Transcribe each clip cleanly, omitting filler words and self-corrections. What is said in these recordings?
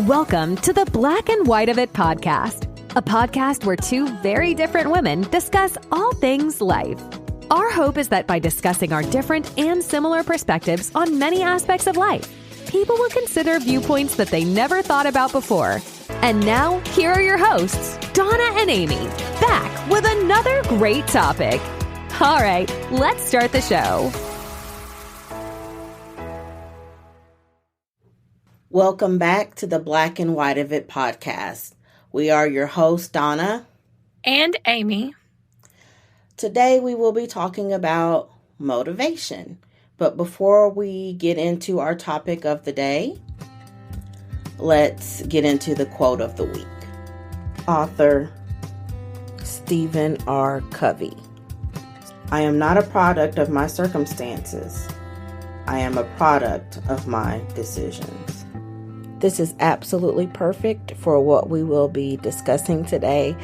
Welcome to the Black and White of It podcast, a podcast where two very different women discuss all things life. Our hope is that by discussing our different and similar perspectives on many aspects of life, people will consider viewpoints that they never thought about before. And now, here are your hosts, Donna and Amy, back with another great topic. All right, let's start the show. Welcome back to the Black and White of It podcast. We are your hosts, Donna and Amy. Today we will be talking about motivation. But before we get into our topic of the day, let's get into the quote of the week. Author Stephen R. Covey. I am not a product of my circumstances. I am a product of my decisions. This is absolutely perfect for what we will be discussing today.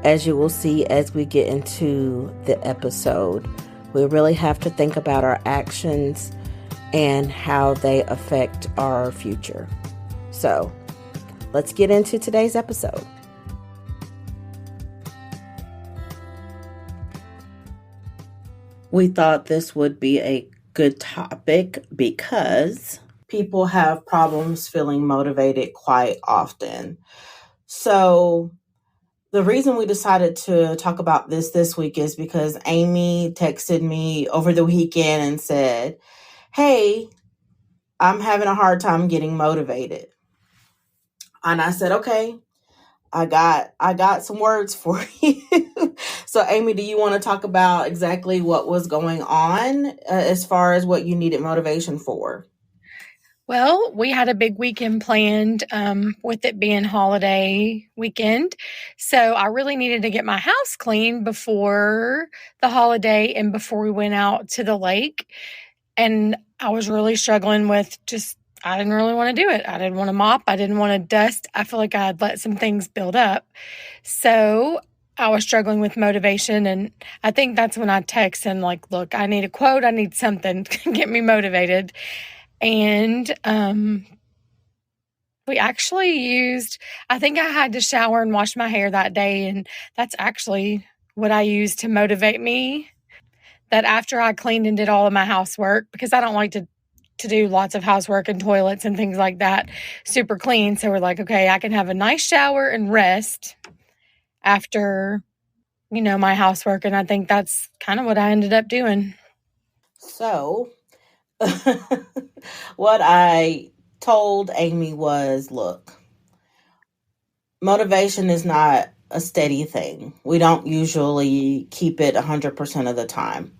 As you will see as we get into the episode, we really have to think about our actions and how they affect our future. So, let's get into today's episode. We thought this would be a good topic because people have problems feeling motivated quite often. So the reason we decided to talk about this week is because Amy texted me over the weekend and said, "Hey, I'm having a hard time getting motivated." And I said, "Okay, I got some words for you." So Amy, do you want to talk about exactly what was going on as far as what you needed motivation for? Well, we had a big weekend planned with it being holiday weekend. So I really needed to get my house clean before the holiday and before we went out to the lake. And I was really struggling with I didn't really want to do it. I didn't want to mop. I didn't want to dust. I feel like I had let some things build up. So I was struggling with motivation. And I think that's when I text and look, I need a quote. I need something to get me motivated. And we actually I think I had to shower and wash my hair that day. And that's actually what I used to motivate me. That after I cleaned and did all of my housework, because I don't like to do lots of housework and toilets and things like that super clean. So we're like, okay, I can have a nice shower and rest after, my housework. And I think that's kind of what I ended up doing. So what I told Amy was, look, motivation is not a steady thing. We don't usually keep it 100% of the time.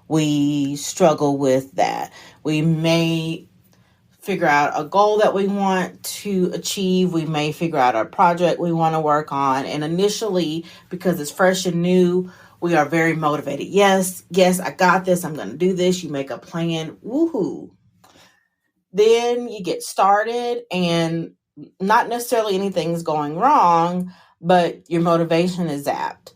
We struggle with that. We may figure out a goal that we want to achieve. We may figure out a project we want to work on. And initially, because it's fresh and new, we are very motivated. Yes, I got this. I'm going to do this. You make a plan. Woohoo. Then you get started and not necessarily anything's going wrong, but your motivation is zapped.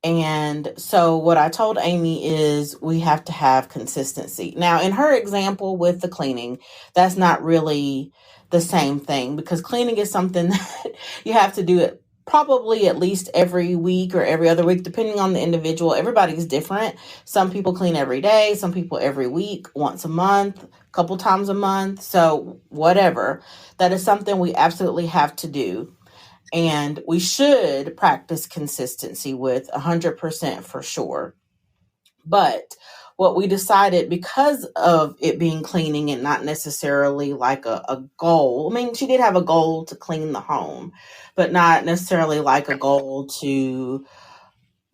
And so what I told Amy is we have to have consistency. Now, in her example with the cleaning, that's not really the same thing because cleaning is something that you have to do it probably at least every week or every other week, depending on the individual. Everybody's different. Some people clean every day, some people every week, once a month, a couple times a month. So whatever. That is something we absolutely have to do. And we should practice consistency with 100% for sure. But what we decided, because of it being cleaning and not necessarily like a goal, I mean, she did have a goal to clean the home, but not necessarily like a goal to,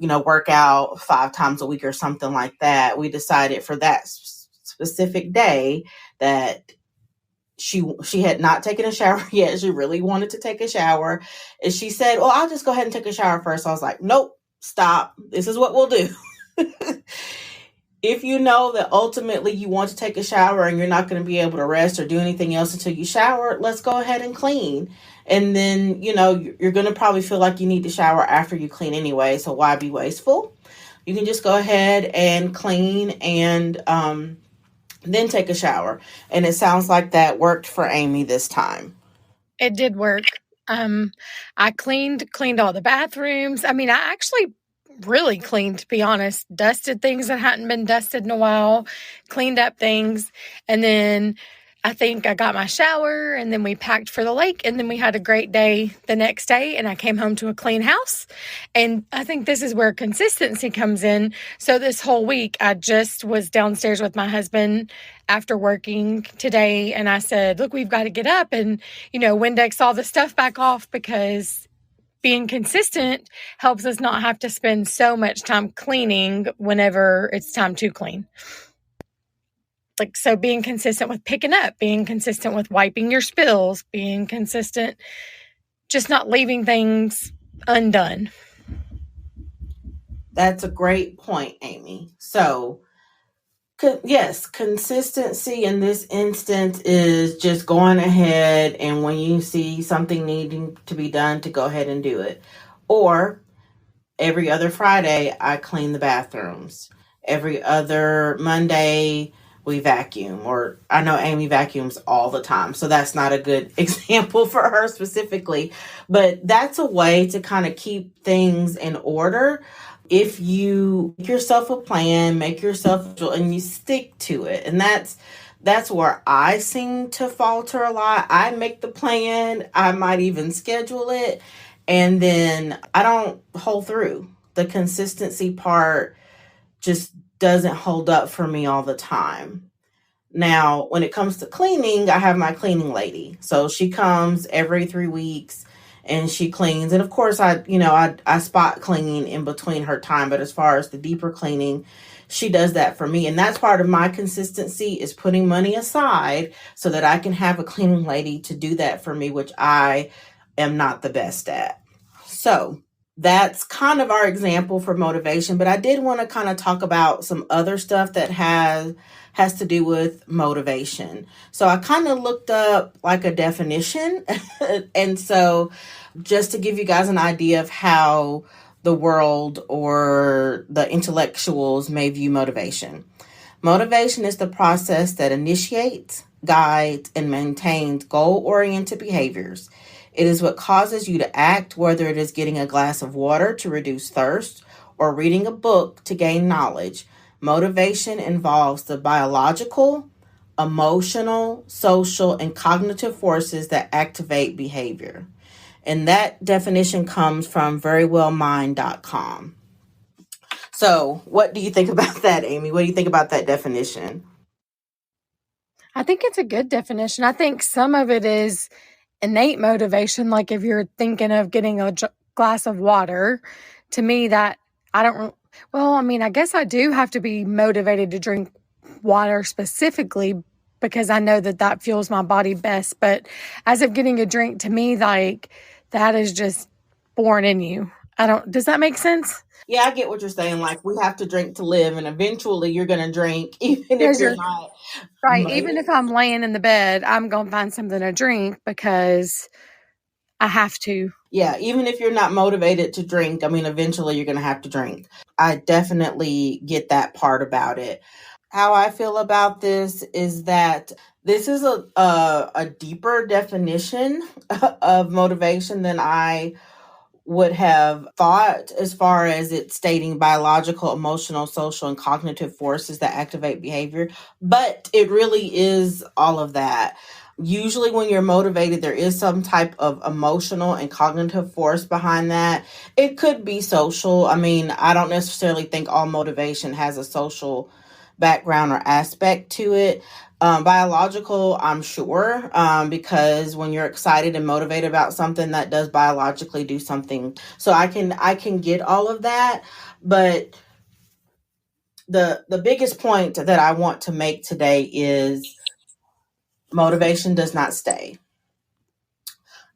work out 5 times a week or something like that. We decided for that specific day that she had not taken a shower yet. She really wanted to take a shower. And she said, well, I'll just go ahead and take a shower first. I was like, nope, stop. This is what we'll do. If you know that ultimately you want to take a shower and you're not going to be able to rest or do anything else until you shower, let's go ahead and clean. And then, you're going to probably feel like you need to shower after you clean anyway. So why be wasteful? You can just go ahead and clean and then take a shower. And it sounds like that worked for Amy this time. It did work. I cleaned all the bathrooms. I mean, I actually really cleaned, to be honest. Dusted things that hadn't been dusted in a while, cleaned up things, and then I think I got my shower, and then we packed for the lake, and then we had a great day the next day, and I came home to a clean house. And I think this is where consistency comes in. So this whole week, I just was downstairs with my husband after working today, and I said, look, we've got to get up and, Windex all the stuff back off, because being consistent helps us not have to spend so much time cleaning whenever it's time to clean. So being consistent with picking up, being consistent with wiping your spills, being consistent, just not leaving things undone. That's a great point, Amy. So, yes, consistency in this instance is just going ahead, and when you see something needing to be done, to go ahead and do it. Or every other Friday, I clean the bathrooms. Every other Monday, we vacuum. Or I know Amy vacuums all the time, so that's not a good example for her specifically. But that's a way to kind of keep things in order. If you make yourself a plan, make yourself, and you stick to it. And that's where I seem to falter a lot. I make the plan. I might even schedule it. And then I don't hold through. The consistency part just doesn't hold up for me all the time. Now, when it comes to cleaning, I have my cleaning lady. So she comes every 3 weeks and she cleans. And of course, I spot cleaning in between her time. But as far as the deeper cleaning, she does that for me. And that's part of my consistency, is putting money aside so that I can have a cleaning lady to do that for me, which I am not the best at. So that's kind of our example for motivation, but I did want to kind of talk about some other stuff that has to do with motivation. So I kind of looked up like a definition. And so just to give you guys an idea of how the world or the intellectuals may view motivation. Motivation is the process that initiates, guides, and maintains goal-oriented behaviors. It is what causes you to act, whether it is getting a glass of water to reduce thirst or reading a book to gain knowledge. Motivation involves the biological, emotional, social, and cognitive forces that activate behavior. And that definition comes from verywellmind.com. So what do you think about that, Amy? What do you think about that definition? I think it's a good definition. I think some of it is innate motivation. Like if you're thinking of getting a glass of water, to me I guess I do have to be motivated to drink water specifically because I know that fuels my body best. But as of getting a drink, to me, like that is just born in you. Does that make sense? Yeah, I get what you're saying. Like, we have to drink to live, and eventually you're going to drink, even if you're not. Right. Even if I'm laying in the bed, I'm going to find something to drink because I have to. Yeah, even if you're not motivated to drink, eventually you're going to have to drink. I definitely get that part about it. How I feel about this is that this is a deeper definition of motivation than I would have thought, as far as it stating biological, emotional, social, and cognitive forces that activate behavior. But it really is all of that. Usually when you're motivated, there is some type of emotional and cognitive force behind that. It could be social. I don't necessarily think all motivation has a social background or aspect to it. Biological, I'm sure, because when you're excited and motivated about something, that does biologically do something. So I can get all of that, but the biggest point that I want to make today is motivation does not stay.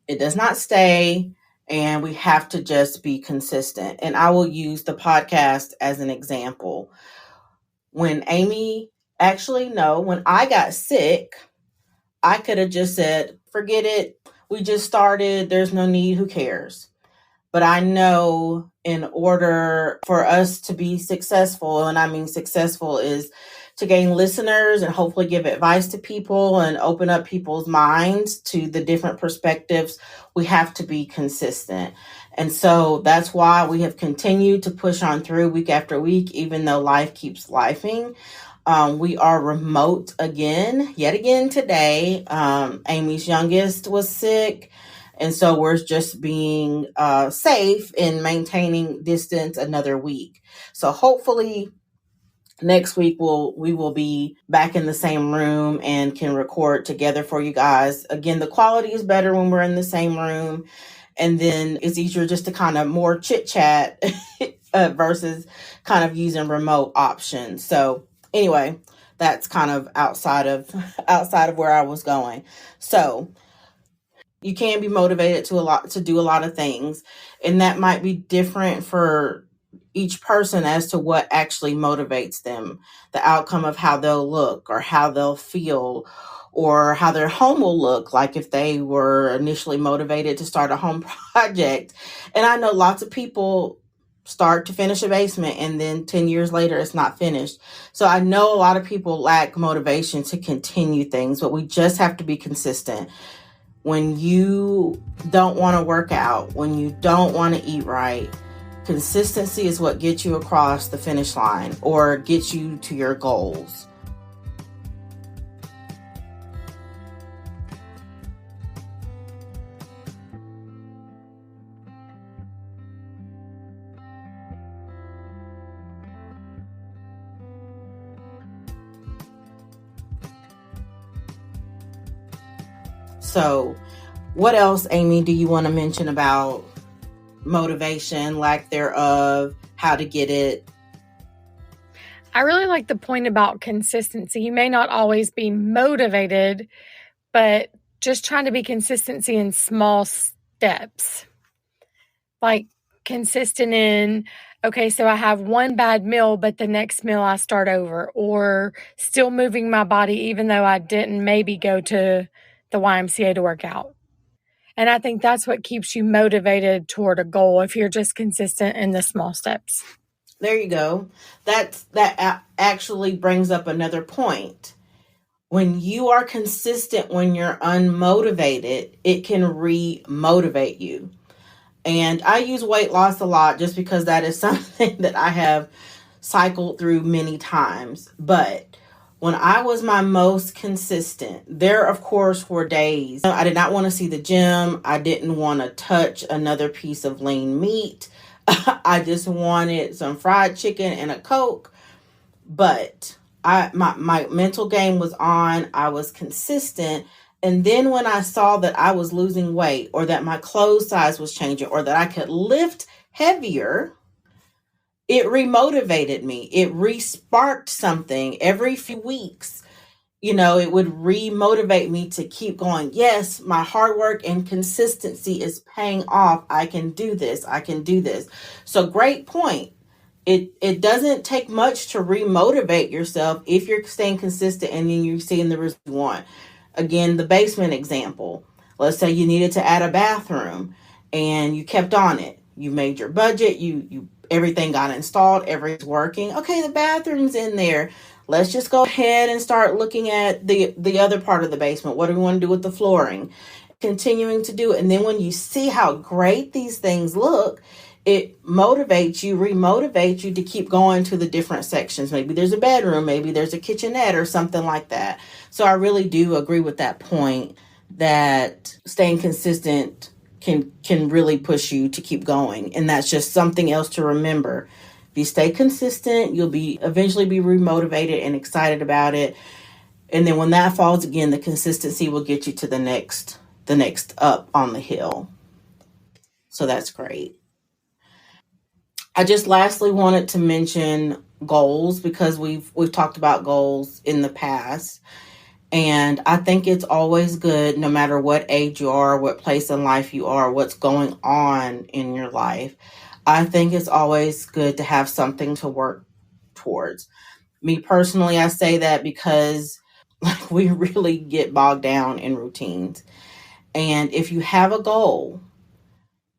It does not stay, and we have to just be consistent. And I will use the podcast as an example. When I got sick, I could have just said, forget it. We just started. There's no need. Who cares? But I know in order for us to be successful, and I mean successful is to gain listeners and hopefully give advice to people and open up people's minds to the different perspectives, we have to be consistent. And so that's why we have continued to push on through week after week, even though life keeps lifing. We are remote yet again today. Amy's youngest was sick. And so we're just being safe in maintaining distance another week. So hopefully next week we will be back in the same room and can record together for you guys. Again, the quality is better when we're in the same room. And then it's easier just to kind of more chit chat versus kind of using remote options. So anyway, that's kind of outside of where I was going. So you can be motivated to do a lot of things, and that might be different for each person as to what actually motivates them, the outcome of how they'll look or how they'll feel or how their home will look like if they were initially motivated to start a home project. And I know lots of people start to finish a basement and then 10 years later it's not finished. So I know a lot of people lack motivation to continue things, but we just have to be consistent. When you don't want to work out, when you don't want to eat right, consistency is what gets you across the finish line or gets you to your goals. So, what else, Amy, do you want to mention about motivation, lack thereof, how to get it? I really like the point about consistency. You may not always be motivated, but just trying to be consistency in small steps. Like consistent in, okay, so I have one bad meal, but the next meal I start over, or still moving my body even though I didn't maybe go to the YMCA to work out. And I think that's what keeps you motivated toward a goal if you're just consistent in the small steps. There you go. That actually brings up another point. When you are consistent, when you're unmotivated, it can re-motivate you. And I use weight loss a lot just because that is something that I have cycled through many times. But when I was my most consistent, there, of course, were days I did not want to see the gym. I didn't want to touch another piece of lean meat. I just wanted some fried chicken and a Coke. But my mental game was on. I was consistent. And then when I saw that I was losing weight or that my clothes size was changing or that I could lift heavier, it remotivated me. It re-sparked something every few weeks. It would re-motivate me to keep going. Yes, my hard work and consistency is paying off. I can do this. I can do this. So great point. It doesn't take much to re-motivate yourself if you're staying consistent and then you're seeing the result you want. Again, the basement example. Let's say you needed to add a bathroom and you kept on it. You made your budget. You everything got installed. Everything's working. Okay, the bathroom's in there. Let's just go ahead and start looking at the other part of the basement. What do we want to do with the flooring? Continuing to do it. And then when you see how great these things look, it motivates you, remotivates you to keep going to the different sections. Maybe there's a bedroom, maybe there's a kitchenette or something like that. So I really do agree with that point that staying consistent can really push you to keep going. And that's just something else to remember. If you stay consistent, you'll eventually be remotivated and excited about it. And then when that falls again, the consistency will get you to the next up on the hill. So that's great. I just lastly wanted to mention goals because we've talked about goals in the past. And I think it's always good, no matter what age you are, what place in life you are, what's going on in your life. I think it's always good to have something to work towards. Me personally, I say that because we really get bogged down in routines. And if you have a goal,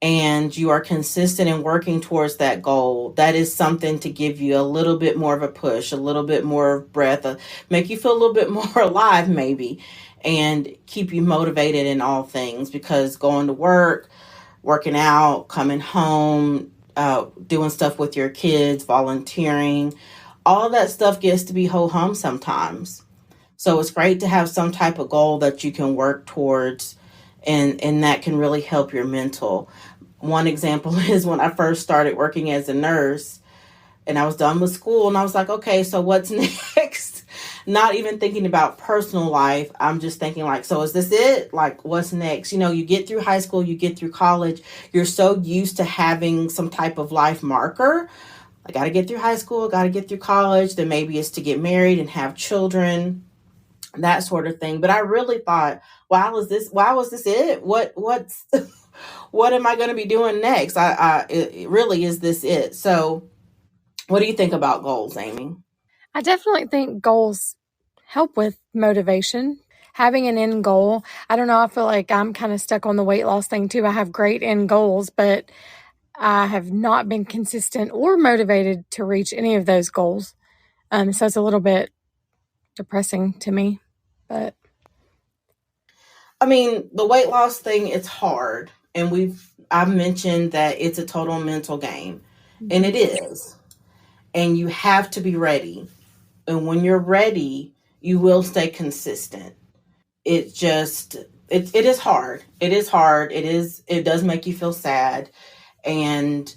and you are consistent in working towards that goal, that is something to give you a little bit more of a push, a little bit more breath, make you feel a little bit more alive maybe, and keep you motivated in all things, because going to work, working out, coming home, doing stuff with your kids, volunteering, all that stuff gets to be ho-hum sometimes. So it's great to have some type of goal that you can work towards, and that can really help your mental. One example is when I first started working as a nurse and I was done with school, and I was like, okay, so what's next? Not even thinking about personal life. I'm just thinking like, so is this it? Like, what's next? You get through high school, you get through college, you're so used to having some type of life marker. I got to get through high school, got to get through college. Then maybe it's to get married and have children, that sort of thing. But I really thought, wow, was this it? What's what am I going to be doing next? It really, is this it? So what do you think about goals, Amy? I definitely think goals help with motivation. Having an end goal. I don't know. I feel like I'm kind of stuck on the weight loss thing too. I have great end goals, but I have not been consistent or motivated to reach any of those goals. So it's a little bit depressing to me, but. I mean, the weight loss thing, it's hard. And I've mentioned that it's a total mental game, and it is. And you have to be ready. And when you're ready, you will stay consistent. It is hard. It is hard. It does make you feel sad. And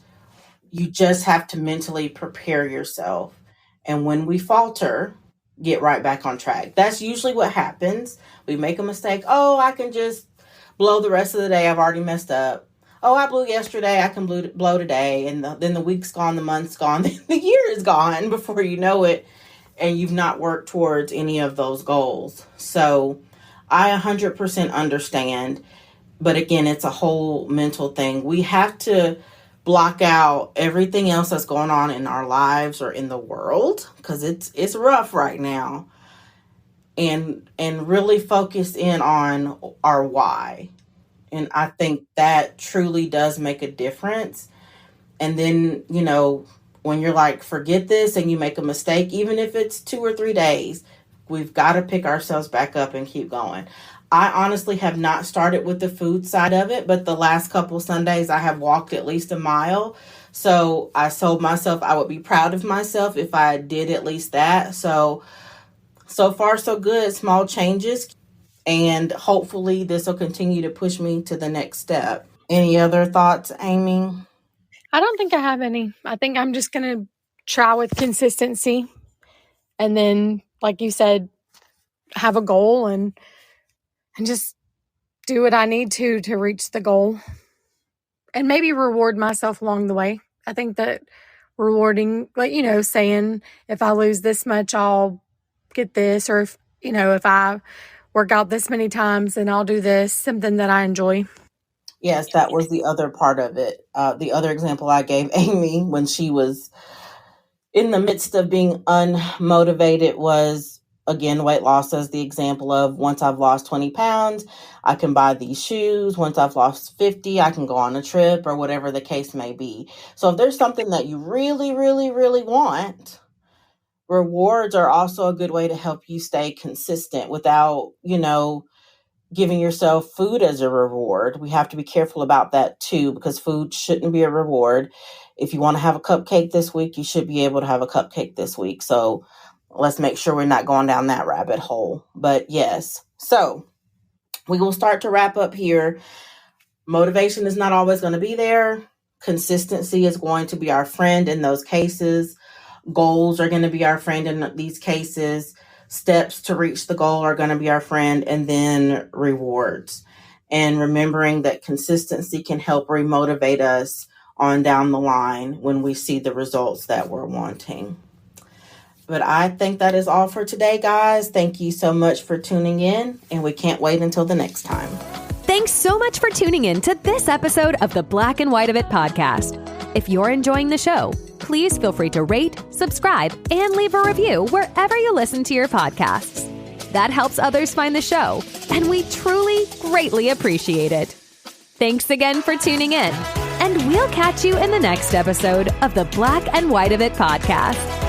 you just have to mentally prepare yourself. And when we falter, get right back on track. That's usually what happens. We make a mistake. Oh, I can just blow the rest of the day. I've already messed up. Oh, I blew yesterday. I can blow today. And then the week's gone, the month's gone, the year is gone before you know it. And you've not worked towards any of those goals. So I 100% understand. But again, it's a whole mental thing. We have to block out everything else that's going on in our lives or in the world, because it's rough right now, and really focus in on our why. And I think that truly does make a difference. And then, when you're like, forget this, and you make a mistake, even if it's 2 or 3 days, we've got to pick ourselves back up and keep going. I honestly have not started with the food side of it, but the last couple Sundays I have walked at least a mile. So I told myself I would be proud of myself if I did at least that. So far so good, small changes. And hopefully this will continue to push me to the next step. Any other thoughts, Amy? I don't think I have any. I think I'm just going to try with consistency. And then, like you said, have a goal and just do what I need to reach the goal. And maybe reward myself along the way. I think that rewarding, like, saying if I lose this much, I'll get this. Or if I work out this many times, then I'll do this, something that I enjoy. Yes, that was the other part of it. The other example I gave Amy when she was in the midst of being unmotivated was, again, weight loss as the example of, once I've lost 20 pounds, I can buy these shoes. Once I've lost 50, I can go on a trip, or whatever the case may be. So if there's something that you really, really, really want, rewards are also a good way to help you stay consistent without, giving yourself food as a reward. We have to be careful about that too, because food shouldn't be a reward. If you want to have a cupcake this week, you should be able to have a cupcake this week. So let's make sure we're not going down that rabbit hole. But yes, so we will start to wrap up here. Motivation is not always going to be there. Consistency is going to be our friend in those cases. Goals are going to be our friend in these cases. Steps to reach the goal are going to be our friend, and then rewards. And remembering that consistency can help remotivate us on down the line when we see the results that we're wanting. But I think that is all for today, guys. Thank you so much for tuning in, and we can't wait until the next time. Thanks so much for tuning in to this episode of the Black and White of It podcast. If you're enjoying the show, please feel free to rate, subscribe, and leave a review wherever you listen to your podcasts. That helps others find the show, and we truly, greatly appreciate it. Thanks again for tuning in, and we'll catch you in the next episode of the Black and White of It podcast.